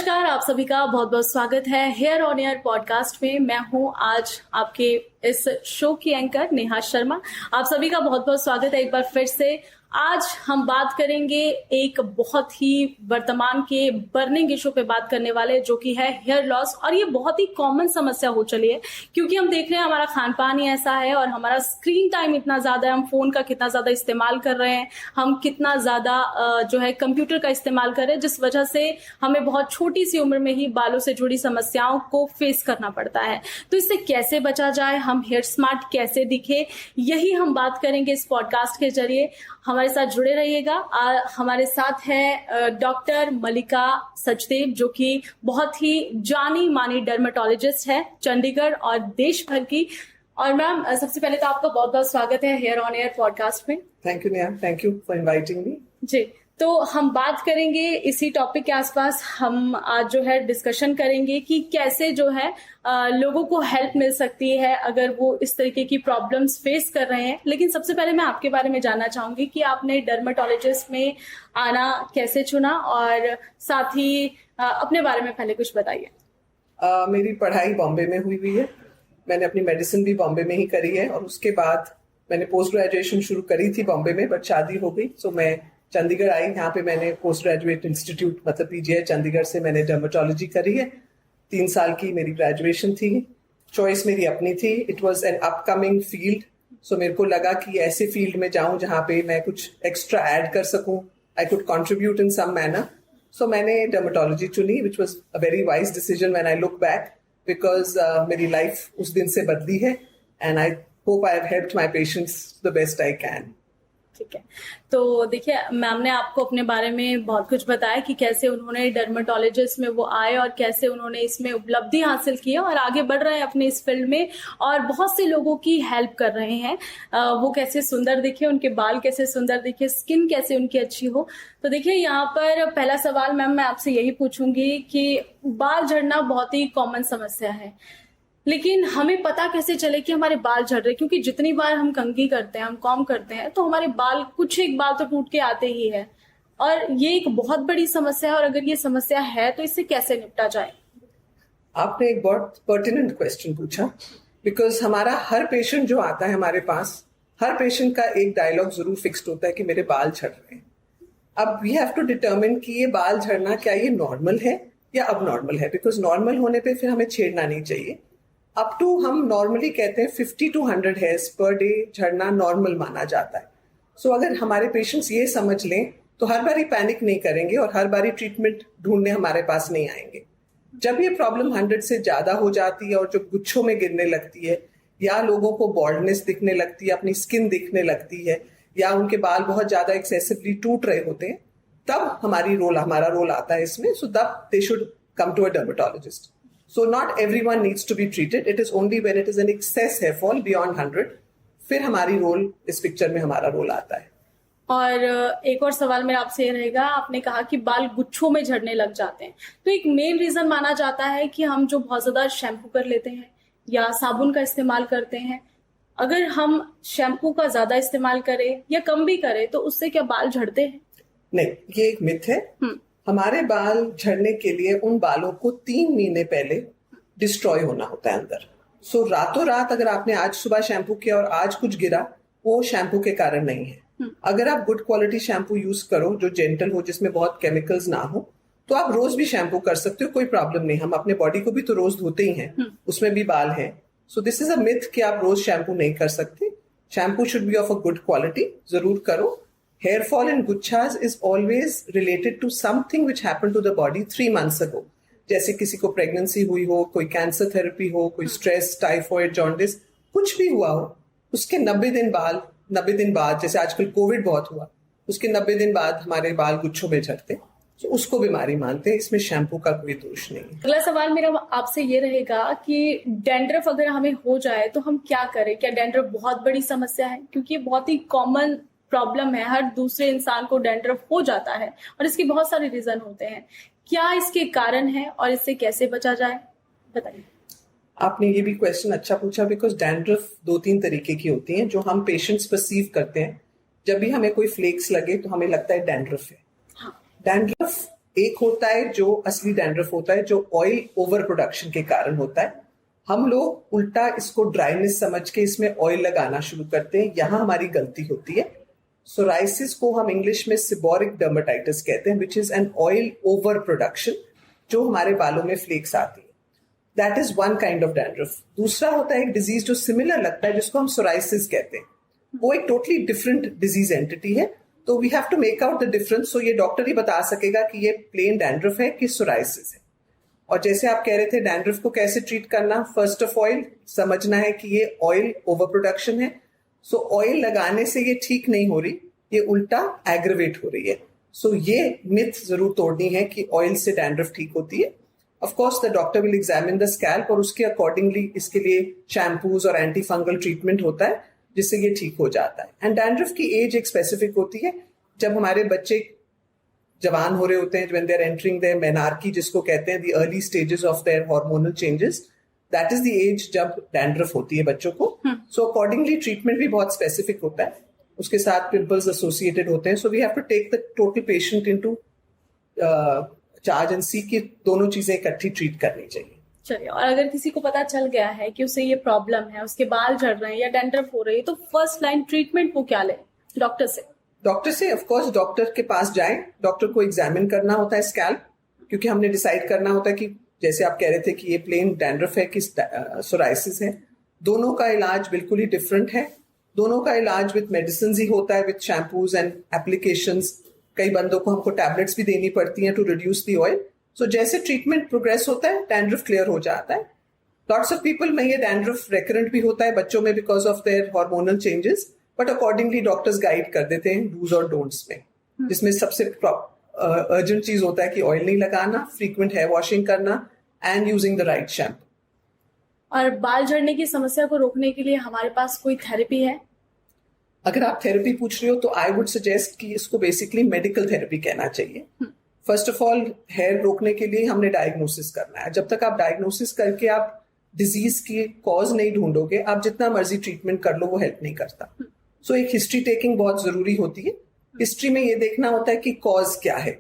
नमस्कार, आप सभी का बहुत बहुत स्वागत है हेयर ऑन एयर पॉडकास्ट में। मैं हूं आज आपके इस शो की एंकर नेहा शर्मा। आप सभी का बहुत बहुत स्वागत है एक बार फिर से। आज हम बात करेंगे एक बहुत ही वर्तमान के बर्निंग इशू पे बात करने वाले, जो कि है हेयर लॉस। और ये बहुत ही कॉमन समस्या हो चली है, क्योंकि हम देख रहे हैं हमारा खान पान ही ऐसा है और हमारा स्क्रीन टाइम इतना ज्यादा है, हम फोन का कितना ज्यादा इस्तेमाल कर रहे हैं, हम कितना ज्यादा जो है कंप्यूटर का इस्तेमाल कर रहे हैं, जिस वजह से हमें बहुत छोटी सी उम्र में ही बालों से जुड़ी समस्याओं को फेस करना पड़ता है। तो इससे कैसे बचा जाए, हम हेयर स्मार्ट कैसे दिखे, यही हम बात करेंगे इस पॉडकास्ट के जरिए। हमारे साथ जुड़े रहिएगा। हमारे साथ है डॉक्टर मल्लिका सचदेव, जो कि बहुत ही जानी मानी डर्मेटोलॉजिस्ट है चंडीगढ़ और देश भर की। और मैम, सबसे पहले तो आपका बहुत बहुत स्वागत है हेयर ऑन एयर पॉडकास्ट में। Thank you Neha, thank you for inviting me. जी, तो हम बात करेंगे इसी टॉपिक के आसपास। हम आज जो है डिस्कशन करेंगे कि कैसे जो है लोगों को हेल्प मिल सकती है अगर वो इस तरीके की प्रॉब्लम्स फेस कर रहे हैं। लेकिन सबसे पहले मैं आपके बारे में जानना चाहूंगी कि आपने डर्मेटोलॉजिस्ट में आना कैसे चुना, और साथ ही अपने बारे में पहले कुछ बताइए। मेरी पढ़ाई बॉम्बे में हुई है। मैंने अपनी मेडिसिन भी बॉम्बे में ही करी है, और उसके बाद मैंने पोस्ट ग्रेजुएशन शुरू करी थी बॉम्बे में, बट शादी हो गई, सो मैं चंडीगढ़ आई। यहाँ पे मैंने पोस्ट ग्रेजुएट इंस्टीट्यूट मतलब पीजीआई चंडीगढ़ से मैंने डर्मेटोलॉजी करी है। 3 साल की मेरी ग्रेजुएशन थी। चॉइस मेरी अपनी थी। It was an upcoming field, so मेरे को लगा कि ऐसे फील्ड में जाऊं जहाँ पे मैं कुछ एक्स्ट्रा ऐड कर सकूं, I could contribute in some manner. So मैंने डर्मेटोलॉजी चुनी, which was a very wise decision when I look back, because मेरी लाइफ उस दिन से बदली है, and I hope I have helped my patients the best I can. ठीक है, तो देखिए, मैम ने आपको अपने बारे में बहुत कुछ बताया कि कैसे उन्होंने डर्मेटोलॉजिस्ट में वो आए और कैसे उन्होंने इसमें उपलब्धि हासिल की है और आगे बढ़ रहे हैं अपने इस फील्ड में और बहुत से लोगों की हेल्प कर रहे हैं। वो कैसे सुंदर दिखे, उनके बाल कैसे सुंदर दिखे, स्किन कैसे उनकी अच्छी हो। तो देखिए, यहाँ पर पहला सवाल मैम मैं आपसे यही पूछूंगी कि बाल झड़ना बहुत ही कॉमन समस्या है, लेकिन हमें पता कैसे चले कि हमारे बाल झड़ रहे? क्योंकि जितनी बार हम कंघी करते हैं, हम कॉम करते हैं, तो हमारे बाल कुछ एक बाल तो टूट के आते ही है, और ये एक बहुत बड़ी समस्या है। और अगर ये समस्या है तो इससे कैसे निपटा जाए? आपने एक बहुत पर्टिनेंट क्वेश्चन पूछा, बिकॉज हमारा हर पेशेंट जो आता है हमारे पास, हर पेशेंट का एक डायलॉग जरूर फिक्स्ड होता है कि मेरे बाल झड़ रहे हैं। अब वी हैव टू डिटर्मिन कि ये बाल झड़ना क्या ये नॉर्मल है या अब नॉर्मल है, बिकॉज नॉर्मल होने पे फिर हमें छेड़ना नहीं चाहिए। अप टू हम नॉर्मली कहते हैं 50 to 100 हेयर्स पर डे झड़ना नॉर्मल माना जाता है। सो अगर हमारे पेशेंट्स ये समझ लें तो हर बारी पैनिक नहीं करेंगे और हर बारी ट्रीटमेंट ढूंढने हमारे पास नहीं आएंगे। जब ये प्रॉब्लम 100 से ज्यादा हो जाती है और जो गुच्छों में गिरने लगती है, या लोगों को बॉल्डनेस दिखने लगती है, अपनी स्किन दिखने लगती है, या उनके बाल बहुत ज्यादा एक्सेसिवली टूट रहे होते हैं, तब हमारा रोल आता है इसमें। सो तब they should come to a dermatologist. So not everyone needs to be treated. It is only when it is an excess hair fall beyond 100, फिर हमारी रोल इस पिक्चर में हमारा रोल आता है। और एक और सवाल मेरा आपसे ये रहेगा, आपने कहा कि बाल गुच्छों में झड़ने लग जाते हैं, तो एक मेन रीजन माना जाता है कि हम जो बहुत ज्यादा शैम्पू कर लेते हैं या साबुन का इस्तेमाल करते हैं। अगर हम शैम्पू का ज्यादा इस्तेमाल करें या कम भी करें तो उससे क्या बाल झड़ते हैं? नहीं, ये एक मिथ है। हमारे बाल झड़ने के लिए उन बालों को 3 महीने पहले डिस्ट्रॉय होना होता है अंदर। सो रातों रात अगर आपने आज सुबह शैम्पू किया और आज कुछ गिरा, वो शैम्पू के कारण नहीं है। अगर आप गुड क्वालिटी शैम्पू यूज करो जो जेंटल हो, जिसमें बहुत केमिकल्स ना हो, तो आप रोज भी शैम्पू कर सकते हो, कोई प्रॉब्लम नहीं। हम अपने बॉडी को भी तो रोज धोते ही हैं, उसमें भी बाल हैं। So this is a myth कि आप रोज शैम्पू नहीं कर सकते। Shampoo should be of a good quality, जरूर करो। Hair fall in guchhas is always related to something which happened to the body 3 months ago. जैसे किसी को प्रेगनेंसी हुई हो, कोई कैंसर थेरेपी हो, कोई स्ट्रेस, टाइफॉइड, जॉन्डिस, कुछ भी हुआ हो, उसके 90 दिन बाद, जैसे आजकल कोविड बहुत हुआ, उसके 90 दिन बाद हमारे बाल गुच्छों में झड़ते, तो उसको बीमारी मानते हैं। इसमें शैम्पू का कोई दोष नहीं है। अगला सवाल मेरा आपसे ये रहेगा कि डैंड्रफ अगर हमें हो जाए तो हम क्या करें? क्या डैंड्रफ बहुत बड़ी समस्या है? क्योंकि ये बहुत ही कॉमन प्रॉब्लम है, हर दूसरे इंसान को डैंड्रफ हो जाता है और इसके बहुत सारे रीजन होते हैं। क्या इसके कारण है और इससे कैसे बचा जाए, बताइए। आपने ये भी क्वेश्चन अच्छा पूछा, बिकॉज डैंड्रफ 2-3 तरीके की होती हैं जो हम पेशेंट्स परसीव करते हैं। जब भी हमें कोई फ्लेक्स लगे तो हमें लगता है डैंड्रफ है। डैंड्रफ एक होता है जो असली डैंड्रफ होता है, जो ऑयल ओवर प्रोडक्शन के कारण होता है। हम लोग उल्टा इसको ड्राइनेस समझ के इसमें ऑयल लगाना शुरू करते हैं, यहाँ हमारी गलती होती है। सोराइसिस को हम इंग्लिश में सिबोरिक डर्मेटाइटिस कहते हैं, which is an oil over production, जो हमारे बालों में फ्लेक्स आती है। That is one kind of dandruff. दूसरा होता है एक डिजीज जो सिमिलर लगता है, जिसको हम सोराइसिस कहते हैं। वो एक टोटली डिफरेंट डिजीज एंटिटी है, तो we have to make out the difference. So ये डॉक्टर ही बता सकेगा कि ये प्लेन डैंड्रफ है कि सोराइसिस है। और जैसे आप कह रहे थे डैंड्रफ को कैसे ट्रीट करना, फर्स्ट ऑफ ऑल समझना है कि ये ऑयल ओवर प्रोडक्शन है। सो ऑयल लगाने से ये ठीक नहीं हो रही, ये उल्टा एग्रेवेट हो रही है। सो ये मिथ जरूर तोड़नी है कि ऑयल से डैंड्रफ ठीक होती है। Of course the doctor will examine the scalp और उसके अकॉर्डिंगली इसके लिए शैम्पूज और एंटी फंगल ट्रीटमेंट होता है, जिससे ये ठीक हो जाता है। एंड डैंड्रफ की एज एक स्पेसिफिक होती है। जब हमारे बच्चे जवान हो रहे होते हैं, when they are entering their menarche, जिसको कहते हैं the early stages of their hormonal changes, that is the age जब डैंड्रफ होती है बच्चों को। सो अकॉर्डिंगली ट्रीटमेंट भी बहुत स्पेसिफिक होता है, उसके साथ पिंपल्स एसोसिएटेड होते हैं। So we have to take the total patient into charge and see कि दोनों चीजें इकट्ठी ट्रीट करनी चाहिए। चलिए, और अगर किसी को पता चल गया है कि उसे ये प्रॉब्लम है, उसके बाल झड़ रहे हैं या डैंड्रफ हो रही है, तो फर्स्ट लाइन ट्रीटमेंट वो क्या ले डॉक्टर से? डॉक्टर से ऑफ कोर्स डॉक्टर के पास जाएं। डॉक्टर को एग्जामिन करना होता है स्कैल्प, क्योंकि हमने डिसाइड करना होता है कि जैसे आप कह रहे थे कि ये प्लेन डैंड्रफ है कि सोराइसिस है। दोनों का इलाज बिल्कुल ही डिफरेंट है। दोनों का इलाज विद मेडिसिन ही होता है, विद शैम्पूज एंड एप्लीकेशंस। कई बंदों को हमको टैबलेट्स भी देनी पड़ती हैं टू रिड्यूस द ऑयल। सो जैसे ट्रीटमेंट प्रोग्रेस होता है, डैंड्रफ क्लियर हो जाता है। लॉट्स ऑफ पीपल में ये डैंड्रफ रेकरेंट भी होता है बच्चों में because of their hormonal changes, but accordingly doctors guide कर देते हैं डूज और डोंट्स में, जिसमें सबसे अर्जेंट चीज होता है कि ऑयल नहीं लगाना, फ्रीक्वेंट हेयर वॉशिंग करना and using the right shampoo. और बाल झड़ने की समस्या को रोकने के लिए हमारे पास कोई थेरेपी है? अगर आप थेरेपी पूछ रहे हो तो आई वुड सजेस्ट कि इसको बेसिकली मेडिकल थेरेपी कहना चाहिए। फर्स्ट ऑफ ऑल हेयर रोकने के लिए हमने डायग्नोसिस करना है। जब तक आप डायग्नोसिस करके आप डिजीज की कॉज नहीं ढूंढोगे, आप जितना मर्जी ट्रीटमेंट कर लो वो हेल्प नहीं करता। सो एक हिस्ट्री टेकिंग बहुत जरूरी होती है। हिस्ट्री में ये देखना होता है कि कॉज क्या है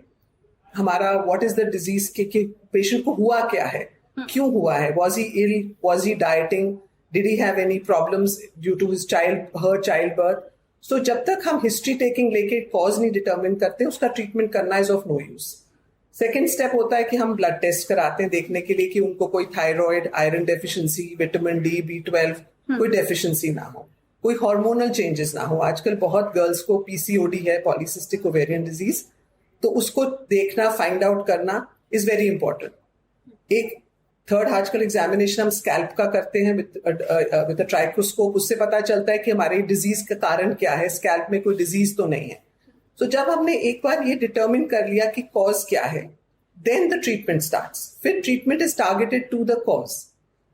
हमारा, व्हाट इज द डिजीज के पेशेंट को हुआ क्या है, क्यों हुआ है, was he ill, was he dieting, did he have any problems due to his her child birth. So जब तक हम हिस्ट्री टेकिंग लेके कॉज नहीं डिटरमिन करते, उसका ट्रीटमेंट करना is of no use. Second step होता है कि हम ब्लड टेस्ट कराते हैं देखने के लिए कि उनको कोई thyroid, iron deficiency, vitamin D, B12 कोई डेफिशिएंसी ना हो, कोई हार्मोनल चेंजेस ना हो। आजकल बहुत गर्ल्स को PCOD है, पॉलीसिस्टिक ओवेरियन डिजीज, तो उसको देखना, फाइंड आउट करना इज वेरी इंपॉर्टेंट। एक थर्ड आजकल एग्जामिनेशन हम स्कैल्प का करते हैं विद ट्राइकोस्कोप, उससे पता चलता है कि हमारे डिजीज का कारण क्या है, स्कैल्प में कोई डिजीज तो नहीं है। तो जब हमने एक बार ये डिटर्मिन कर लिया कि कॉज क्या है, देन द ट्रीटमेंट स्टार्ट्स। फिर treatment is targeted to the cause.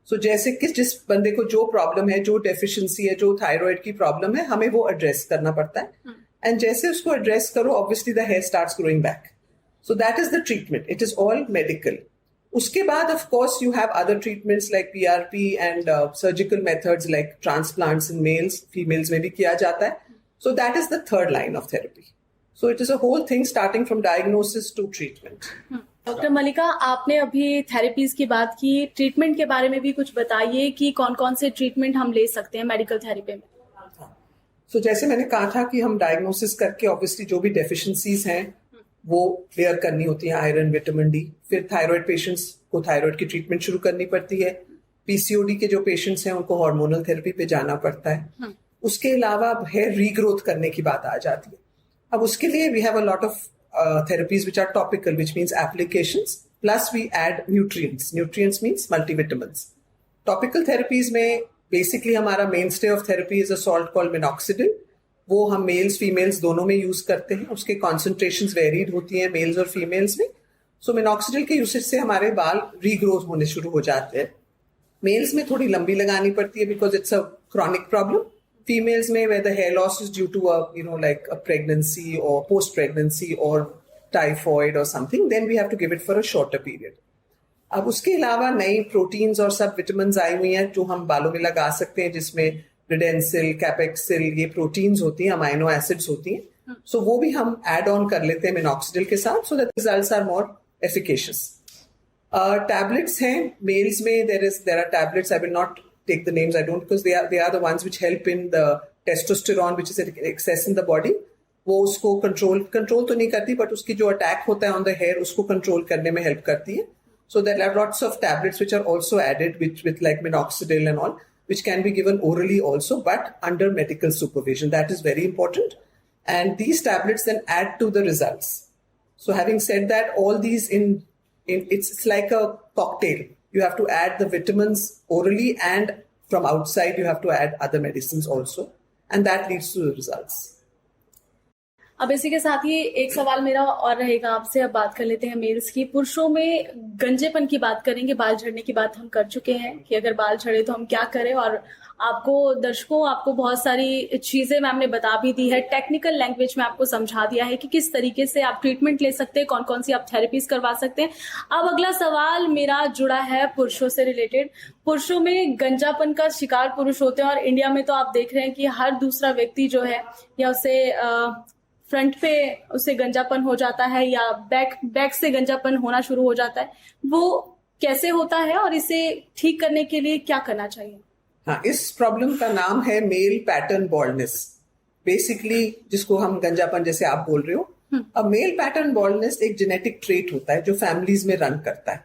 So जैसे कि जिस बंदे को जो प्रॉब्लम है, जो डेफिशिएंसी है, जो थायराइड की प्रॉब्लम है, हमें वो एड्रेस करना पड़ता है। एंड जैसे उसको एड्रेस करो, obviously the hair starts growing back. So that is the treatment, it is all medical. उसके बाद of course you have other treatments like PRP and surgical methods like transplants in males, females में भी किया जाता है। So that is the third line of therapy. So it is a whole thing starting from diagnosis to treatment. Doctor Mallika, आपने अभी therapies की बात की, ट्रीटमेंट के बारे में भी कुछ बताइए कि कौन कौन से ट्रीटमेंट हम ले सकते हैं मेडिकल थेरेपी में। सो जैसे मैंने कहा था कि हम डायग्नोसिस करके ऑब्वियसली जो भी डेफिशिएंसीज हैं वो क्लियर करनी होती है, आयरन, विटामिन डी। फिर थायराइड पेशेंट्स को थायराइड की ट्रीटमेंट शुरू करनी पड़ती है। PCOD के जो पेशेंट्स हैं उनको हार्मोनल थेरेपी पे जाना पड़ता है। उसके अलावा हेयर रीग्रोथ करने की बात आ जाती है। अब उसके लिए we have a lot of therapies which are topical, which means applications, plus we add nutrients. Nutrients means multivitamins. Topical therapies में basically हमारा mainstay of therapy is a salt called minoxidil. वो हम मेल्स फीमेल्स दोनों में use करते हैं। उसके concentrations varied होती हैं मेल्स और फीमेल्स में। सो मिनॉक्सिडिल के यूसेज से हमारे बाल रीग्रोथ होने शुरू हो जाते हैं। मेल्स में थोड़ी लंबी लगानी पड़ती है because it's a chronic problem. Females में where the hair loss is due to like a pregnancy or post pregnancy or typhoid or something, then we have to give it for a shorter period. अब उसके अलावा नई proteins और सब vitamins आई हुई हैं जो हम बालों में लगा सकते हैं, जिसमें रिडेंसिल, कैपेक्सिल, ये प्रोटीन्स होती हैं, अमाइनो एसिड्स होती हैं सो वो भी हम एड ऑन कर लेते हैं मिनॉक्सिडिल के साथ, so that results are more efficacious. Tablets हैं मेल्स में, there are tablets. I will not take the names. I don't, because they are the ones which help in the testosterone which is excess in the body. वो उसको control तो नहीं करती, but उसकी जो attack होता है ऑन द हेयर उसको कंट्रोल करने में हेल्प करती है. So there are lots of tablets which are also added with like minoxidil and all, which can be given orally also, but under medical supervision. That is very important. And these tablets then add to the results. So having said that, all these it's like a cocktail. You have to add the vitamins orally, and from outside you have to add other medicines also. And that leads to the results. अब इसी के साथ ही एक सवाल मेरा और रहेगा आपसे. अब बात कर लेते हैं मेल्स की. पुरुषों में गंजेपन की बात करेंगे. बाल झड़ने की बात हम कर चुके हैं कि अगर बाल झड़े तो हम क्या करें, और आपको बहुत सारी चीजें मैम ने बता भी दी है. टेक्निकल लैंग्वेज में आपको समझा दिया है कि किस तरीके से आप ट्रीटमेंट ले सकते हैं, कौन कौन सी आप थेरेपीज करवा सकते हैं. अब अगला सवाल मेरा जुड़ा है पुरुषों से रिलेटेड. पुरुषों में गंजापन का शिकार पुरुष होते हैं, और इंडिया में तो आप देख रहे हैं कि हर दूसरा व्यक्ति जो है या उसे फ्रंट पे उसे गंजापन हो जाता है या बैक से गंजापन होना शुरू हो जाता है. वो कैसे होता है और इसे ठीक करने के लिए क्या करना चाहिए? हाँ, इस प्रॉब्लम का नाम है मेल पैटर्न बॉल्डनेस. बेसिकली जिसको हम गंजापन जैसे आप बोल रहे हो. अब मेल पैटर्न बॉल्डनेस एक जेनेटिक ट्रेट होता है जो फैमिलीज में रन करता है.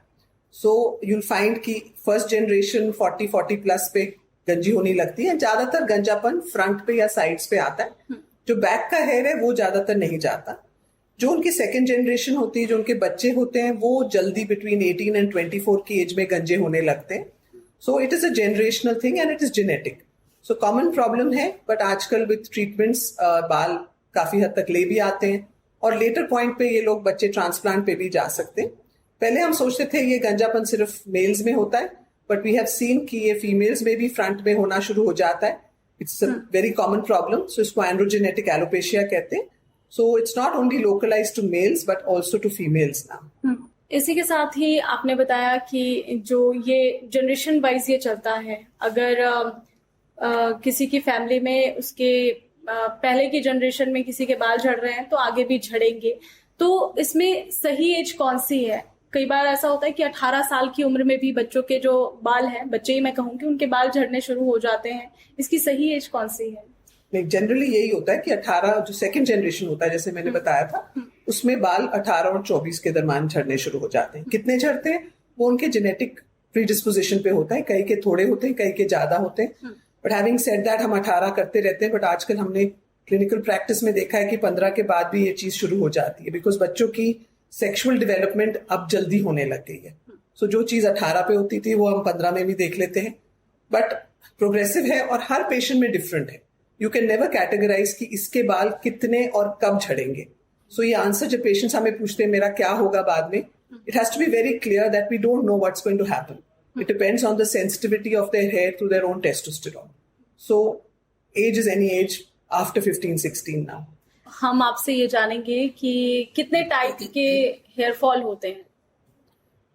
सो यूल फाइंड कि फर्स्ट जनरेशन 40 प्लस पे गंजी होने लगती है. ज्यादातर गंजापन फ्रंट पे या साइड्स पे आता है. जो बैक का हेयर है वो ज्यादातर नहीं जाता. जो उनकी सेकेंड जनरेशन होती है, जो उनके बच्चे होते हैं, वो जल्दी बिटवीन 18 एंड 24 की एज में गंजे होने लगते हैं. सो it is a generational thing and it is genetic. So common problem है, बट आजकल विथ ट्रीटमेंट्स बाल काफी हद तक ले भी आते हैं, और लेटर पॉइंट पे ये लोग बच्चे ट्रांसप्लांट पे भी जा सकते हैं. पहले हम सोचते थे ये गंजापन सिर्फ मेल्स में होता है, बट वी हैव सीन कि ये फीमेल्स में भी फ्रंट में होना शुरू हो जाता है. It's a very common problem. So इसको androgenetic alopecia कहते हैं. So it's not only localized to males but also to females now. इसी के साथ ही आपने बताया कि जो ये जनरेशन वाइज ये चलता है, अगर किसी की फैमिली में उसके पहले की जनरेशन में किसी के बाल झड़ रहे हैं तो आगे भी झड़ेंगे. तो इसमें सही एज कौन सी है? कई बार ऐसा होता है कि 18 साल की उम्र में भी बच्चों के जो बाल हैं, बच्चे ही मैं कहूँगी, उनके बाल झड़ने शुरू हो जाते हैं. इसकी सही एज कौन सी है? नहीं, जनरली यही होता है कि 18 जो सेकंड जनरेशन होता है, जैसे मैंने बताया था, उसमें बाल 18 और 24 के दरम्यान झड़ने शुरू हो जाते हैं. कितने झड़ते हैं वो उनके जेनेटिक प्रीडिस्पोजिशन पे होता है. कई के थोड़े होते हैं, कई के ज्यादा होते हैं. बट हैविंग सेड दैट, हम 18 करते रहते हैं, बट आजकल हमने क्लिनिकल प्रैक्टिस में देखा है कि 15 के बाद भी ये चीज शुरू हो जाती है, बिकॉज बच्चों की सेक्सुअल डेवलपमेंट अब जल्दी होने लग गई है. सो जो चीज 18 पे होती थी वो हम 15 में भी देख लेते हैं. बट प्रोग्रेसिव है और हर पेशेंट में डिफरेंट है. यू कैन नेवर कैटेगराइज कि इसके बाल कितने और कब झड़ेंगे. सो ये आंसर जब पेशेंट्स हमें पूछते हैं मेरा क्या होगा बाद में, it has to be very clear that we don't know what's going to happen. It depends on the sensitivity of their hair to their own testosterone. So age is any age after 15-16 now. हम आपसे ये जानेंगे कि कितने type के hair fall होते हैं.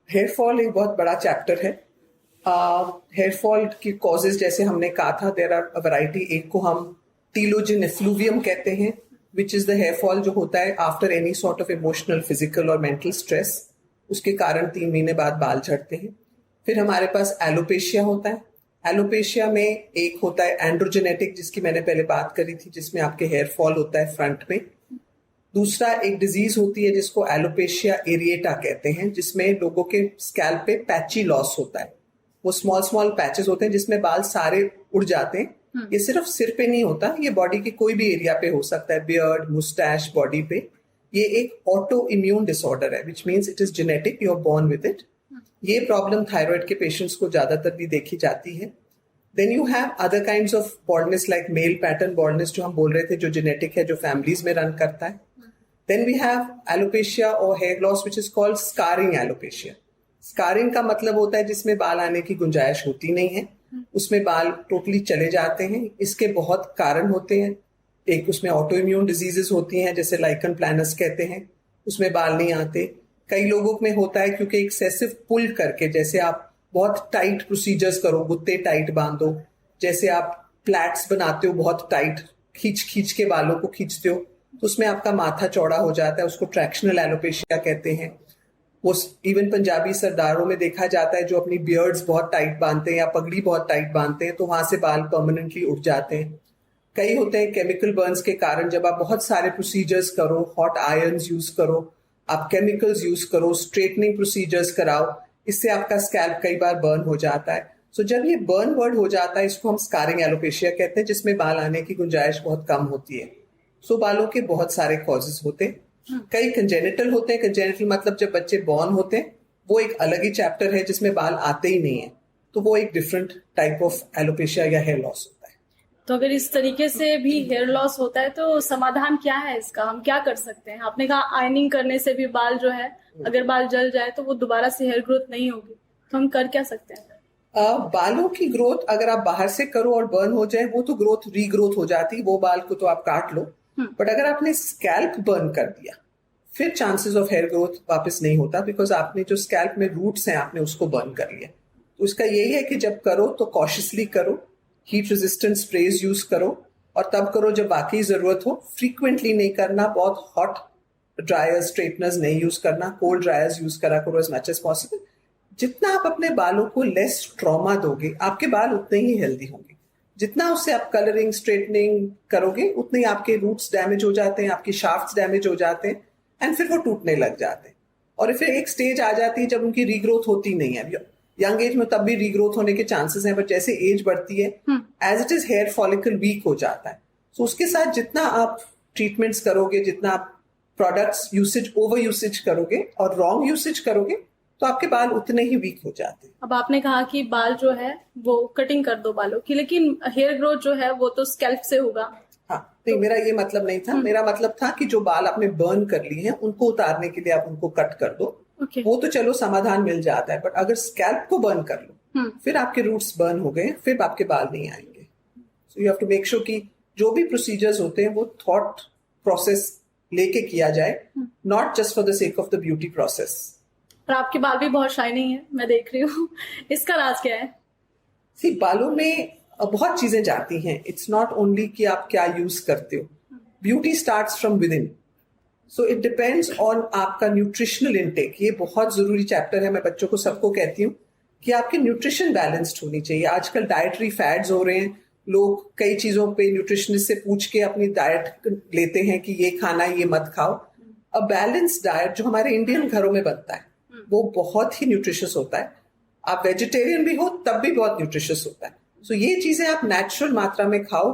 Hair fall एक बहुत बड़ा चैप्टर है. हेयर फॉल की कॉजेज जैसे हमने कहा था, देयर आर अ वैरायटी. एक को हम टीलोजिन एफ्लूवियम कहते हैं, which is the hair fall जो होता है after any sort of emotional, physical और मेंटल स्ट्रेस. उसके कारण 3 महीने बाद बाल झड़ते हैं. फिर हमारे पास एलोपेशिया होता है. एलोपेशिया में एक होता है एंड्रोजेनेटिक, जिसकी मैंने पहले बात करी थी, जिसमें आपके हेयर फॉल होता है फ्रंट में. दूसरा एक डिजीज होती है जिसको एलोपेशिया एरिएटा कहते हैं, जिसमें लोगों के स्कैल्प पे पैची लॉस होता है. वो स्मॉल पैचेस होते हैं जिसमें बाल सारे उड़ जाते हैं. ये सिर्फ सिर पे नहीं होता, ये बॉडी के कोई भी एरिया पे हो सकता है, बियर्ड, मुस्टैच, बॉडी पे. ये एक ऑटो इम्यून डिसऑर्डर है, which means it is genetic, you are born with it. ये प्रॉब्लम थायराइड के पेशेंट्स को ज्यादातर भी देखी जाती है. Then you have other kinds of baldness like male pattern baldness, जो हम बोल रहे थे, जो जेनेटिक है, जो फैमिलीज में रन करता है. देन वी हैव एलोपेशिया और hair loss which is called scarring alopecia. Scarring का मतलब होता है जिसमें बाल आने की गुंजाइश होती नहीं है, उसमें बाल टोटली चले जाते हैं. इसके बहुत कारण होते हैं. एक उसमें ऑटो इम्यून डिजीजेस होती हैं, जैसे लाइकन प्लानस कहते हैं, उसमें बाल नहीं आते. कई लोगों में होता है क्योंकि एक्सेसिव पुल करके, जैसे आप बहुत टाइट प्रोसीजर्स करो, गुत्ते टाइट बांधो, जैसे आप प्लैट्स बनाते हो बहुत टाइट, खींच के बालों को खींचते हो, तो उसमें आपका माथा चौड़ा हो जाता है, उसको ट्रैक्शनल एलोपेशिया कहते हैं। वो इवन पंजाबी सरदारों में देखा जाता है जो अपनी बियर्ड्स बहुत टाइट बांधते हैं या पगड़ी बहुत टाइट बांधते हैं, तो वहां से बाल परमानेंटली उठ जाते हैं। कई होते हैं केमिकल बर्न्स के कारण, जब आप बहुत सारे प्रोसीजर्स करो, हॉट आयरन्स यूज करो, आप केमिकल्स यूज करो, स्ट्रेटनिंग प्रोसीजर्स कराओ, इससे आपका स्कैल्प कई बार बर्न हो जाता है। सो जब ये बर्न वर्ड हो जाता है, इसको हम स्कारिंग एलोपेशिया कहते हैं, जिसमें बाल आने की गुंजाइश बहुत कम होती है। सो बालों के बहुत सारे कॉजेस होते हैं। कई कंजेनिटल होते हैं। कंजेनिटल मतलब जब बच्चे बॉर्न होते हैं, वो एक अलग ही चैप्टर है जिसमें बाल आते ही नहीं है, तो वो एक डिफरेंट टाइप ऑफ एलोपेशिया या हेयर लॉस होता है। तो अगर इस तरीके से भी हेयर लॉस होता है तो समाधान क्या है इसका, हम क्या कर सकते हैं? आपने कहा आयनिंग करने से भी बाल जो है, अगर बाल जल जाए तो वो दोबारा से हेयर ग्रोथ नहीं होगी, तो हम कर क्या सकते हैं? बालों की ग्रोथ अगर आप बाहर से करो और बर्न हो जाए, वो तो ग्रोथ रीग्रोथ हो जाती है, वो बाल को तो आप काट लो। बट अगर आपने स्कैल्प बर्न कर दिया, फिर चांसेस ऑफ हेयर ग्रोथ वापस नहीं होता, बिकॉज आपने जो स्कैल्प में रूट्स हैं आपने उसको बर्न कर लिया। तो इसका यही है कि जब करो तो कॉशियसली करो, हीट रेजिस्टेंट स्प्रेज यूज करो, और तब करो जब वाकई जरूरत हो। फ्रीक्वेंटली नहीं करना, बहुत हॉट ड्रायर्स स्ट्रेटनर्स नहीं यूज करना, कोल्ड ड्रायर्स यूज करा करो एज मच एज पॉसिबल। जितना आप अपने बालों को लेस ट्रॉमा दोगे, आपके बाल उतने ही हेल्दी होंगे। जितना उससे आप कलरिंग स्ट्रेटनिंग करोगे, उतने ही आपके रूट्स डैमेज हो जाते हैं, आपके शाफ्ट्स डैमेज हो जाते हैं, एंड फिर वो टूटने लग जाते हैं। और फिर एक स्टेज आ जाती है जब उनकी रीग्रोथ होती नहीं है। यंग एज में तब भी रीग्रोथ होने के चांसेस हैं, बट जैसे एज बढ़ती है, as it is hair follicle weak हो जाता है। तो उसके साथ जितना आप ट्रीटमेंट्स करोगे, जितना आप प्रोडक्ट्स यूसेज ओवर यूसेज करोगे और रॉन्ग यूसेज करोगे, तो आपके बाल उतने ही वीक हो जाते हैं। अब आपने कहा कि बाल जो है वो कटिंग कर दो बालों की, लेकिन हेयर ग्रोथ जो है वो तो स्कैल्प से होगा। हाँ, नहीं, मेरा ये मतलब नहीं था। मेरा मतलब था कि जो बाल आपने बर्न कर लिए हैं, उनको उतारने के लिए आप उनको कट कर दो। वो तो चलो समाधान मिल जाता है, बट अगर स्कैल्प को बर्न कर लो, फिर आपके रूट्स बर्न हो गए, फिर आपके बाल नहीं आएंगे। So you have to make sure कि जो भी प्रोसीजर्स होते हैं वो थॉट प्रोसेस लेके किया जाए, not just for the sake of the beauty process. और आपके बाल भी बहुत शाइनिंग है, मैं देख रही हूँ। इसका राज क्या है? सी, बालों में बहुत चीजें जाती हैं। इट्स नॉट ओनली कि आप क्या यूज करते हो। Beauty starts from with in, so it depends on आपका न्यूट्रिशनल इनटेक। ये बहुत जरूरी चैप्टर है। मैं बच्चों को सबको कहती हूँ कि आपकी न्यूट्रिशन बैलेंस्ड होनी चाहिए। आजकल डाइटरी फैड्स हो रहे हैं, लोग कई चीजों पे न्यूट्रिशनिस्ट से पूछ के अपनी डाइट लेते हैं कि ये खाना है, ये मत खाओ। अ बैलेंस्ड डाइट जो हमारे इंडियन घरों में बनता है वो बहुत ही न्यूट्रिशियस होता है। आप वेजिटेरियन भी हो तब भी बहुत न्यूट्रिशियस होता है। सो ये चीजें आप नेचुरल मात्रा में खाओ,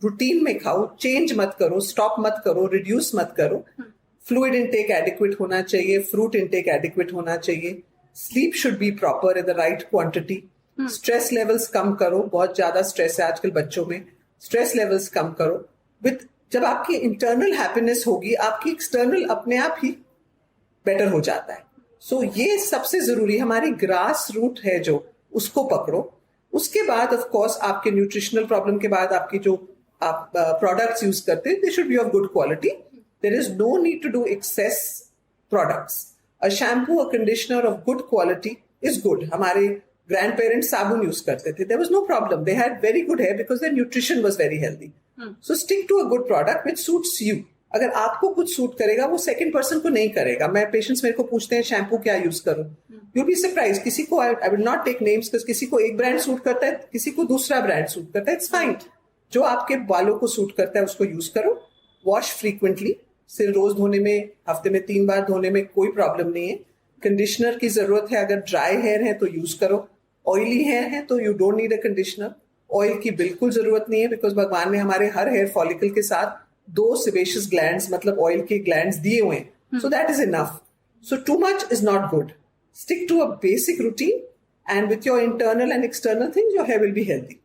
रूटीन में खाओ, चेंज मत करो, स्टॉप मत करो, रिड्यूस मत करो। फ्लूइड इनटेक एडिक्वेट होना चाहिए, फ्रूट इनटेक एडिक्वेट होना चाहिए, sleep should be proper in the right quantity. Stress levels कम करो, बहुत ज्यादा स्ट्रेस है आजकल बच्चों में, स्ट्रेस लेवल्स कम करो। विद जब आपकी इंटरनल हैप्पीनेस होगी, आपकी एक्सटर्नल अपने आप ही बेटर हो जाता है। सो ये सबसे जरूरी, हमारी ग्रास रूट है जो, उसको पकड़ो। उसके बाद ऑफ कोर्स आपके न्यूट्रिशनल प्रॉब्लम के बाद आपकी जो आप प्रोडक्ट्स यूज करते हैं, they should be of good quality. There is no need to do excess products. A shampoo, a conditioner of good quality is good. हमारे ग्रैंड पेरेंट्स साबुन यूज करते थे, there was no problem, they had very good hair because their nutrition was very healthy. So stick to a good product which suits you. अगर आपको कुछ suit करेगा वो second person को नहीं करेगा। मैं पेशेंट्स मेरे को पूछते हैं शैम्पू क्या यूज करूं, यू बी सरप्राइज। किसी को, I will not take names, किसी को एक ब्रांड सूट करता है, किसी को दूसरा ब्रांड सूट करता है। इट्स फाइन, जो आपके बालों को सूट करता है उसको यूज करो। वॉश फ्रीक्वेंटली, सिर रोज धोने में, हफ्ते में 3 बार धोने में कोई प्रॉब्लम नहीं है। कंडीशनर की जरूरत है, अगर ड्राई हेयर है तो यूज करो, ऑयली हेयर है तो you don't need a conditioner. Oil की बिल्कुल जरूरत नहीं है, बिकॉज भगवान ने हमारे हर हेयर फॉलिकल के साथ 2 सेबेशियस ग्लैंड्स, मतलब ऑयल के ग्लैंड्स दिए हुए हैं। So that is enough. So too much is not good. Stick to a basic routine and with your internal and external things your hair will be healthy.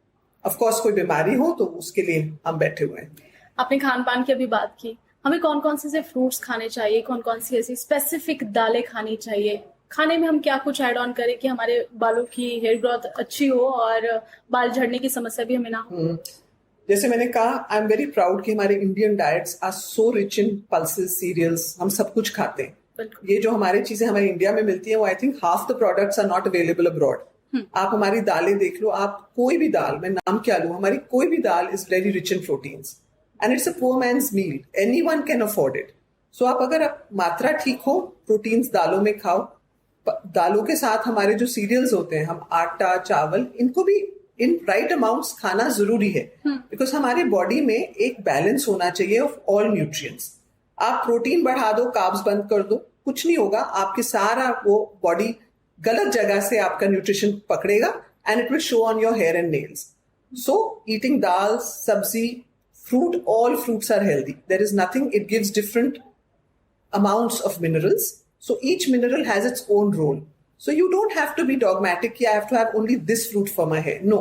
Of course कोई बीमारी हो तो उसके लिए हम बैठे हुए हैं। आपने खान पान की अभी बात की, हमें कौन कौन से फ्रूट्स खाने चाहिए, कौन कौन सी ऐसी स्पेसिफिक दालें खानी चाहिए, खाने में हम क्या कुछ ऐड ऑन करें कि हमारे बालों की हेयर ग्रोथ अच्छी हो और बाल झड़ने की समस्या भी हमें ना हो? जैसे मैंने कहा, आई एम वेरी प्राउड कि हमारे Indian diets are so rich in pulses, cereals, हम सब कुछ खाते हैं। ये जो हमारी चीजें हमारे इंडिया में मिलती हैं, वो I think half the products are not available abroad. आप हमारी दालें देख लो, आप कोई भी दाल, मैं नाम क्या लूं, हमारी कोई भी dal is very rich in proteins. And it's a poor man's meal, anyone can afford it. So आप अगर मात्रा ठीक हो, प्रोटीन्स दालों में खाओ. दालों के साथ हमारे जो सीरियल्स होते हैं, हम आटा, चावल, इनको भी इन राइट अमाउंट्स खाना जरूरी है. बिकॉज हमारी बॉडी में एक बैलेंस होना चाहिए ऑफ ऑल न्यूट्रिएंट्स. आप प्रोटीन बढ़ा दो, कार्ब्स बंद कर दो, कुछ नहीं होगा. आपके सारा वो बॉडी गलत जगह से आपका न्यूट्रिशन पकड़ेगा and it will show on your hair and nails. So eating dal, sabzi, fruit, all fruits are healthy. There is nothing, it gives different amounts of minerals. So each mineral has its own role. So you don't have to be dogmatic, I have to have only this fruit for my hair. No.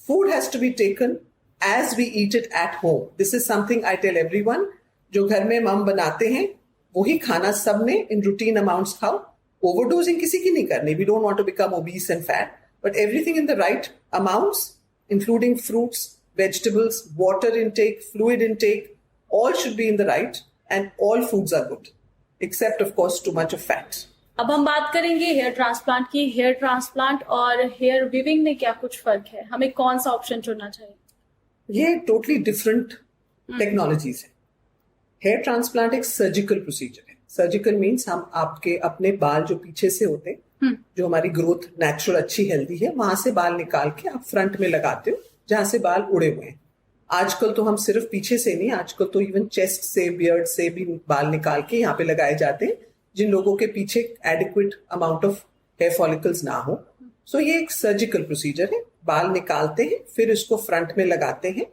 Food has to be taken as we eat it at home. This is something I tell everyone. जो घर में मम बनाते हैं, वही खाना सब ने in routine amounts खाओ. Overdosing किसी की नहीं करनी. We don't want to become obese and fat. But everything in the right amounts, including fruits, vegetables, water intake, fluid intake, all should be in the right, and all foods are good, except of course too much of fat. अब हम बात करेंगे hair transplant की. Hair transplant और hair weaving में क्या कुछ फर्क है? हमें कौन सा ऑप्शन चुनना चाहिए? ये टोटली डिफरेंट टेक्नोलॉजीज है. हेयर ट्रांसप्लांट एक सर्जिकल प्रोसीजर है. सर्जिकल मीन्स हम आपके अपने बाल जो पीछे से होते हैं, जो हमारी ग्रोथ नेचुरल अच्छी हेल्दी है, वहां से बाल निकाल के आप फ्रंट में लगाते हो जहां से बाल उड़े हुए हैं. आजकल तो हम सिर्फ पीछे से नहीं, आजकल तो इवन चेस्ट से, बियर्ड से भी बाल निकाल के यहाँ पे लगाए जाते हैं, जिन लोगों के पीछे adequate amount of hair follicles ना हो. सो ये एक सर्जिकल प्रोसीजर है. बाल निकालते हैं, फिर इसको फ्रंट में लगाते हैं.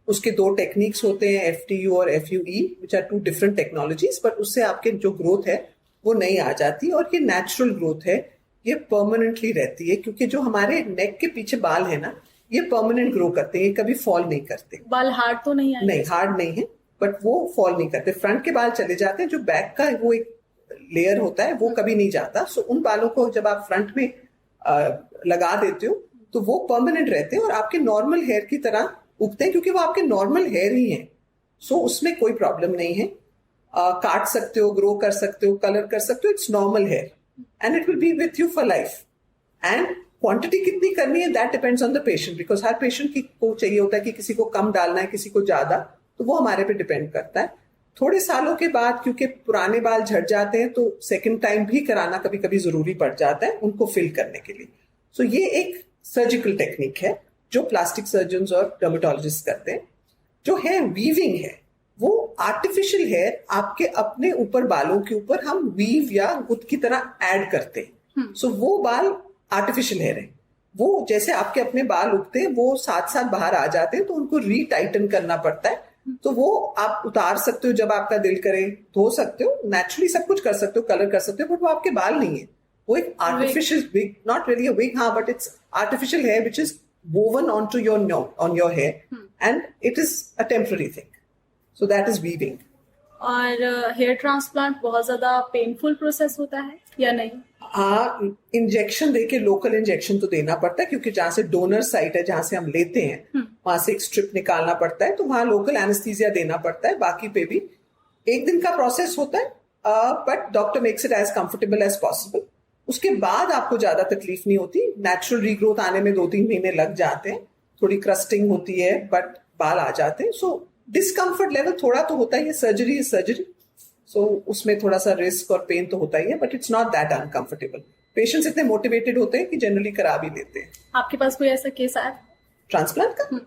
उसके दो टेक्निक्स होते हैं, FTU और FUE, which are two different technologies. But उससे आपके जो ग्रोथ है वो नहीं आ जाती, और ये नेचुरल ग्रोथ है, ये परमानेंटली रहती है. क्योंकि जो हमारे नेक के पीछे बाल है ना, ये परमानेंट ग्रो करते हैं, ये कभी फॉल नहीं करते. बाल हार्ड तो नहीं है? नहीं, हार्ड नहीं है, बट वो फॉल नहीं करते. फ्रंट के बाल चले जाते हैं, जो बैक का वो एक लेयर होता है वो कभी नहीं जाता. सो उन बालों को जब आप फ्रंट में लगा देते हो तो वो परमानेंट रहते हैं और आपके नॉर्मल हेयर की तरह उगते हैं, क्योंकि वो आपके नॉर्मल हेयर ही हैं. सो उसमें कोई प्रॉब्लम नहीं है. काट सकते हो, ग्रो कर सकते हो, कलर कर सकते हो. It's normal hair and it will be with you for life. And quantity कितनी करनी है, that depends on the patient, because हर पेशेंट को चाहिए होता है कि किसी को कम डालना है, किसी को ज्यादा, तो वो हमारे पे डिपेंड करता है. थोड़े सालों के बाद क्योंकि पुराने बाल झड़ जाते हैं, तो सेकंड टाइम भी कराना कभी कभी जरूरी पड़ जाता है उनको फिल करने के लिए. सो ये एक सर्जिकल टेक्निक है जो प्लास्टिक सर्जन और डर्मेटोलॉजिस्ट करते हैं. जो है वीविंग है, वो आर्टिफिशियल हेयर आपके अपने ऊपर बालों के ऊपर हम वीव या गुद की तरह ऐड करते हैं. सो वो बाल आर्टिफिशियल हेयर है. वो जैसे आपके अपने बाल उगते हैं, वो साथ साथ बाहर आ जाते हैं, तो उनको रीटाइटन करना पड़ता है. तो वो आप उतार सकते हो जब आपका दिल करे, धो सकते हो, नेचुरली सब कुछ कर सकते हो, कलर कर सकते हो, बट वो आपके बाल नहीं है. वो एक artificial wig, not really a wig, हाँ, but it's artificial hair which is woven onto your hair, and it is a temporary thing. So that is weaving. और हेयर ट्रांसप्लांट बहुत ज्यादा पेनफुल प्रोसेस होता है या नहीं? हाँ, इंजेक्शन देके, लोकल इंजेक्शन तो देना पड़ता है, क्योंकि जहाँ से डोनर साइट है, जहाँ से हम लेते हैं, वहां से एक स्ट्रिप निकालना पड़ता है, तो वहां लोकल एनेस्थीसिया देना पड़ता है. बाकी पे भी 1 दिन का प्रोसेस होता है, but doctor makes it as comfortable as possible. उसके बाद आपको ज्यादा तकलीफ नहीं होती. नेचुरल रीग्रोथ आने में 2-3 महीने लग जाते हैं, थोड़ी क्रस्टिंग होती है, बट बाल आ जाते हैं. सो डिस्कम्फर्ट लेवल थोड़ा तो होता ही है. सर्जरी इज सर्जरी, सो उसमें थोड़ा सा रिस्क और पेन तो होता ही है, but it's not that uncomfortable. Patients इतने मोटिवेटेड होते हैं कि जनरली करा भी लेते हैं. आपके पास कोई ऐसा केस आया ट्रांसप्लांट का?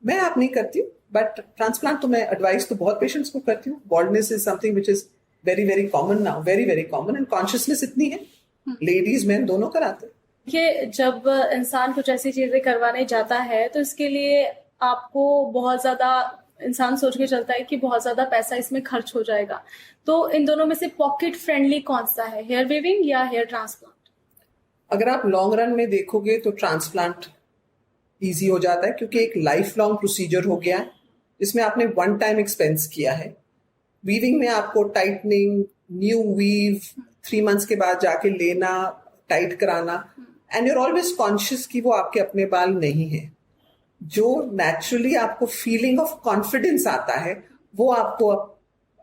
मैं आप नहीं करती हूँ, बट ट्रांसप्लांट तो मैं एडवाइस तो बहुत पेशेंट्स को करती हूँ. Baldness is something which is very very common now, very very common, and consciousness इतनी है, लेडीज मैन दोनों कराते हैं. कि जब इंसान कुछ ऐसी चीजें करवाने जाता है तो इसके लिए आपको बहुत ज्यादा, इंसान सोच के चलता है कि बहुत ज्यादा पैसा इसमें खर्च हो जाएगा. तो इन दोनों में से पॉकेट फ्रेंडली कौन सा है, हेयर वीविंग या हेयर ट्रांसप्लांट? अगर आप लॉन्ग रन में देखोगे तो ट्रांसप्लांट इजी हो जाता है, क्योंकि एक लाइफ लॉन्ग प्रोसीजर हो गया है जिसमें आपने 1 टाइम एक्सपेंस किया है. वीविंग में आपको टाइटनिंग, न्यू वीव 3 मंथ्स के बाद जाके लेना, टाइट कराना, एंड यूर ऑलवेज कॉन्शियस कि वो आपके अपने बाल नहीं है. जो नेचुरली आपको फीलिंग ऑफ कॉन्फिडेंस आता है वो आपको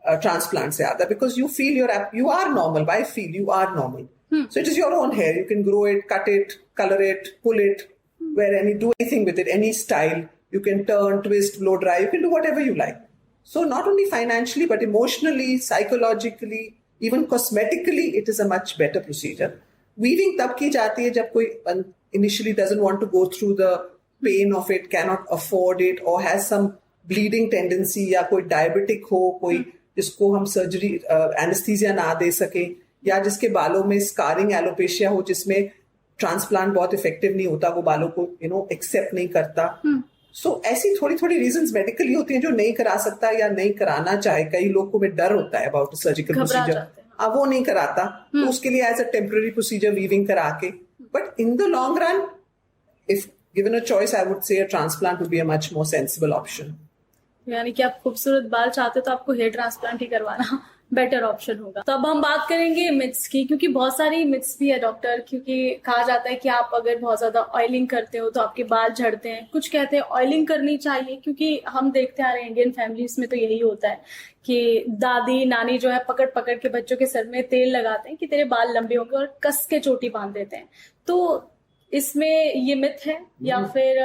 ट्रांसप्लांट से आता है, because you feel you are normal. By feel you are normal. So it is your own hair. You can grow it, cut it, color it, pull it, wear any, do anything with it, any style. You can turn, twist, blow dry. You can do whatever you like. So not only financially, but emotionally, psychologically, even cosmetically, it is a much better procedure. Weaving तब की जाती है जब कोई initially doesn't want to go through the pain of it, cannot afford it, or has some bleeding tendency, या कोई diabetic हो, कोई जिसको हम surgery anesthesia ना दे सके, या जिसके बालों में scarring alopecia हो, जिसमें transplant बहुत effective नहीं होता, वो बालों को accept नहीं करता. So ऐसी थोड़ी थोड़ी रीजंस मेडिकली होती हैं जो नहीं करा सकता या नहीं कराना चाहे. कई लोग को में डर होता है अबाउट सर्जिकल प्रोसीजर, अब वो नहीं कराता, तो उसके लिए as a temporary procedure weaving करा के. But in the long run, if given a choice, I would say a transplant would be a much more sensible option. यानी कि आप खूबसूरत बाल चाहते हो तो आपको हेयर ट्रांसप्लांट ही करवाना बेटर ऑप्शन होगा. तो अब हम बात करेंगे मिथ्स की, क्योंकि बहुत सारी मिथ्स भी है डॉक्टर. क्योंकि कहा जाता है कि आप अगर बहुत ज्यादा ऑयलिंग करते हो तो आपके बाल झड़ते हैं. कुछ कहते हैं ऑयलिंग करनी चाहिए, क्योंकि हम देखते आ रहे हैं इंडियन फैमिलीज में तो यही होता है कि दादी नानी जो है पकड़ पकड़ के बच्चों के सर में तेल लगाते हैं कि तेरे बाल लंबे होंगे और कस के चोटी बांध देते हैं. तो इसमें ये मिथ है या फिर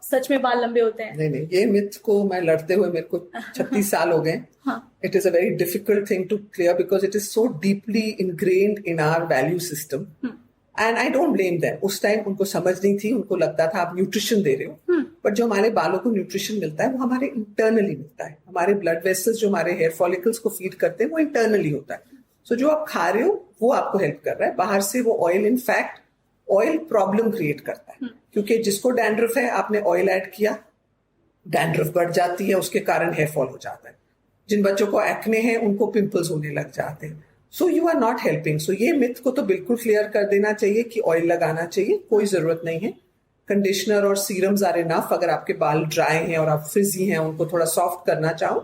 सच में बाल लंबे होते हैं? नहीं, ये मिथ को मैं लड़ते हुए मेरे को 36 साल हो गए. It is a very difficult thing to clear because it is so deeply ingrained in our value system. And I don't blame them. उस टाइम उनको समझ नहीं थी, उनको लगता था आप न्यूट्रिशन दे रहे हो. बट जो हमारे बालों को न्यूट्रिशन मिलता है वो हमारे इंटरनली मिलता है. हमारे ब्लड वेसल्स जो हमारे हेयर फॉलिकल्स को फीड करते हैं वो इंटरनली होता है. सो जो आप खा रहे हो वो आपको हेल्प कर रहा है. बाहर से वो oil, in fact oil problem create करता है. क्योंकि जिसको डैंड्रफ है, आपने ऑयल ऐड किया, डैंड्रफ बढ़ जाती है, उसके कारण हेयर फॉल हो जाता है. जिन बच्चों को एक्ने हैं उनको पिंपल्स होने लग जाते हैं. So you are not helping. So ये मिथ को तो बिल्कुल क्लियर कर देना चाहिए कि ऑयल लगाना चाहिए, कोई जरूरत नहीं है. कंडीशनर और सीरम्स आर इनफ. अगर आपके बाल ड्राई हैं और आप फ्रिजी हैं, उनको थोड़ा सॉफ्ट करना चाहो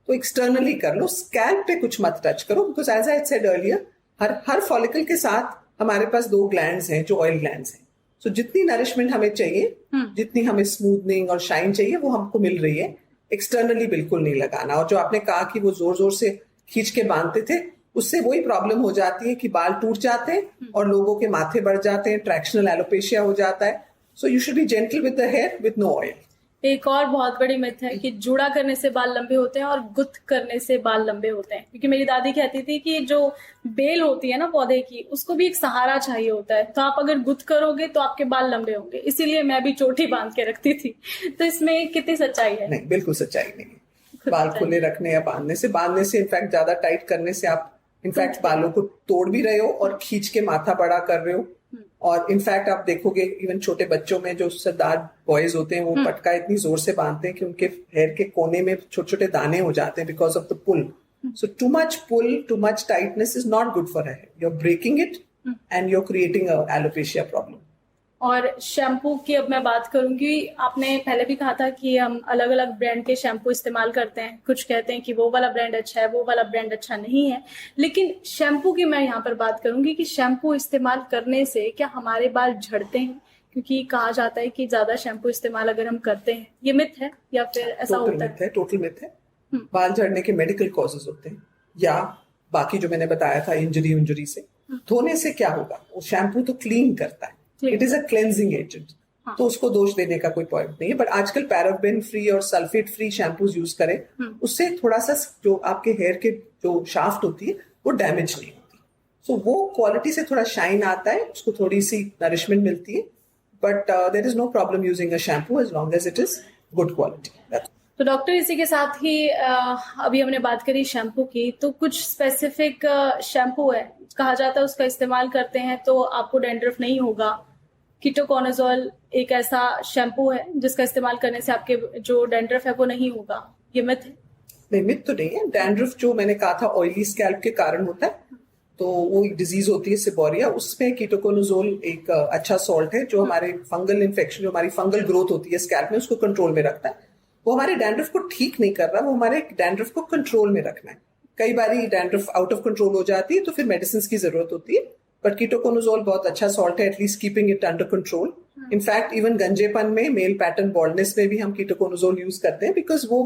तो एक्सटर्नली कर लो. स्कैल्प पे कुछ मत टच करो, because as I said earlier, हर फॉलिकल के साथ हमारे पास 2 ग्लैंड्स हैं जो ऑयल ग्लैंड्स हैं. सो जितनी नरिशमेंट हमें चाहिए, जितनी हमें स्मूथनिंग और शाइन चाहिए, वो हमको मिल रही है. एक्सटर्नली बिल्कुल नहीं लगाना. और जो आपने कहा कि वो जोर जोर से खींच के बांधते थे, उससे वही प्रॉब्लम हो जाती है कि बाल टूट जाते हैं और लोगों के माथे बढ़ जाते हैं, ट्रैक्शनल एलोपेशिया हो जाता है. So you should be gentle with the hair with no oil. एक और बहुत बड़ी मिथ है कि जूड़ा करने से बाल लंबे होते हैं और गुत्थ करने से बाल लंबे होते हैं. क्योंकि मेरी दादी कहती थी कि जो बेल होती है ना पौधे की, उसको भी एक सहारा चाहिए होता है. तो आप अगर गुत्थ करोगे तो आपके बाल लंबे होंगे. इसीलिए मैं भी चोटी बांध के रखती थी. तो इसमें कितनी सच्चाई है? नहीं, बिल्कुल सच्चाई नहीं है. बाल खुले रखने या बांधने से इनफैक्ट ज्यादा टाइट करने से आप इनफैक्ट बालों को तोड़ भी रहे हो और खींच के माथा बड़ा कर रहे हो. और इनफैक्ट आप देखोगे इवन छोटे बच्चों में जो सरदार बॉयज होते हैं, वो पटका इतनी जोर से बांधते हैं कि उनके हेयर के कोने में छोटे छोटे दाने हो जाते हैं because of the pull. So too much pull, too much tightness is not good for hair. You are breaking it and you are creating a alopecia problem. और शैम्पू की अब मैं बात करूंगी. आपने पहले भी कहा था कि हम अलग अलग ब्रांड के शैम्पू इस्तेमाल करते हैं. कुछ कहते हैं कि वो वाला ब्रांड अच्छा है, वो वाला ब्रांड अच्छा नहीं है. लेकिन शैम्पू की मैं यहाँ पर बात करूंगी कि शैम्पू इस्तेमाल करने से क्या हमारे बाल झड़ते हैं? क्योंकि कहा जाता है कि ज्यादा शैम्पू इस्तेमाल अगर हम करते हैं, ये मिथ है या फिर ऐसा होता है? टोटल मिथ है. बाल झड़ने के मेडिकल कॉजेज होते हैं, या बाकी जो मैंने बताया था इंजरी से. धोने से क्या होगा? वो शैम्पू तो क्लीन करता है, it is a cleansing agent. तो उसको दोष देने का कोई पॉइंट नहीं है. बट आजकल पैराबेन फ्री और सल्फेट फ्री शैम्पूज यूज करें, उससे थोड़ा सा जो आपके हेयर के जो शाफ्ट होती है वो डैमेज नहीं होती. सो वो क्वालिटी से थोड़ा शाइन आता है, उसको थोड़ी सी नरिशमेंट मिलती है. But there is no problem using a shampoo as long as it is good quality. तो डॉक्टर, इसी के साथ ही अभी हमने बात करी शैम्पू की, तो कुछ स्पेसिफिक शैम्पू है, कहा जाता है उसका इस्तेमाल करते हैं तो आपको डैंड्रफ नहीं होगा. कीटोकोनाजोल एक ऐसा शैम्पू है जिसका इस्तेमाल करने से आपके जो डैंड्रफ है वो नहीं होगा. ये मिथ है? नहीं, मिथ तो नहीं है. डैंड्रफ जो मैंने कहा था ऑयली स्कैल्प के कारण होता है, तो वो एक डिजीज होती है सेबोरिया. उसमें कीटोकोनाजोल एक अच्छा सॉल्ट है जो हमारे फंगल इन्फेक्शन, जो हमारी फंगल ग्रोथ होती है स्कैल्प में, उसको कंट्रोल में रखता है. वो हमारे डैंड्रफ को ठीक नहीं कर रहा, वो हमारे डैंड्रफ को कंट्रोल में रखना है. कई बार डैंड्रफ आउट ऑफ कंट्रोल हो जाती है तो फिर मेडिसिन की जरूरत होती है. बट कीटोकोनाजोल बहुत अच्छा सॉल्ट है, at least keeping it under control. In fact even गंजेपन में, मेल पैटर्न बॉल्डनेस में भी हम कीटोकोनाजोल यूज करते हैं, बिकॉज वो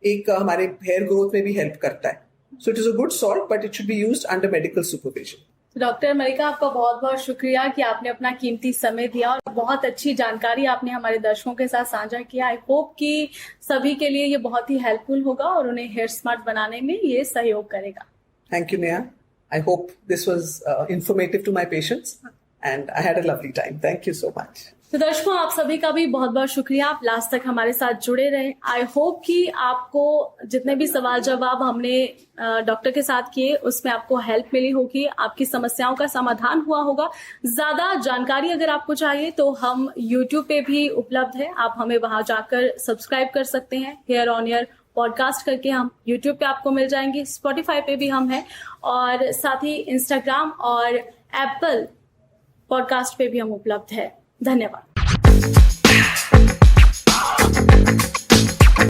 एक हमारे हेयर ग्रोथ में भी हेल्प करता है. So it is a good salt, but it should be used under medical supervision. Doctor Malika, आपका बहुत बहुत शुक्रिया कि आपने अपना कीमती समय दिया और बहुत अच्छी जानकारी आपने हमारे दर्शकों के साथ साझा किया। आई होप कि सभी के लिए ये बहुत ही हेल्पफुल होगा और उन्हें हेयर स्मार्ट बनाने में ये सहयोग करेगा। Thank you, Neha. I hope this was informative to my patients and I had a lovely time. Thank you so much. तो दर्शकों, आप सभी का भी बहुत बहुत शुक्रिया, आप लास्ट तक हमारे साथ जुड़े रहे। आई होप कि आपको जितने भी सवाल जवाब हमने डॉक्टर के साथ किए उसमें आपको हेल्प मिली होगी, आपकी समस्याओं का समाधान हुआ होगा। ज्यादा जानकारी अगर आपको चाहिए तो हम YouTube पे भी उपलब्ध है, आप हमें वहां जाकर सब्सक्राइब कर सकते हैं। हेयर ऑन एयर पॉडकास्ट करके हम YouTube पे आपको मिल जाएंगे, Spotify पे भी हम हैं और साथ ही Instagram और Apple पॉडकास्ट पे भी हम उपलब्ध है। धन्यवाद।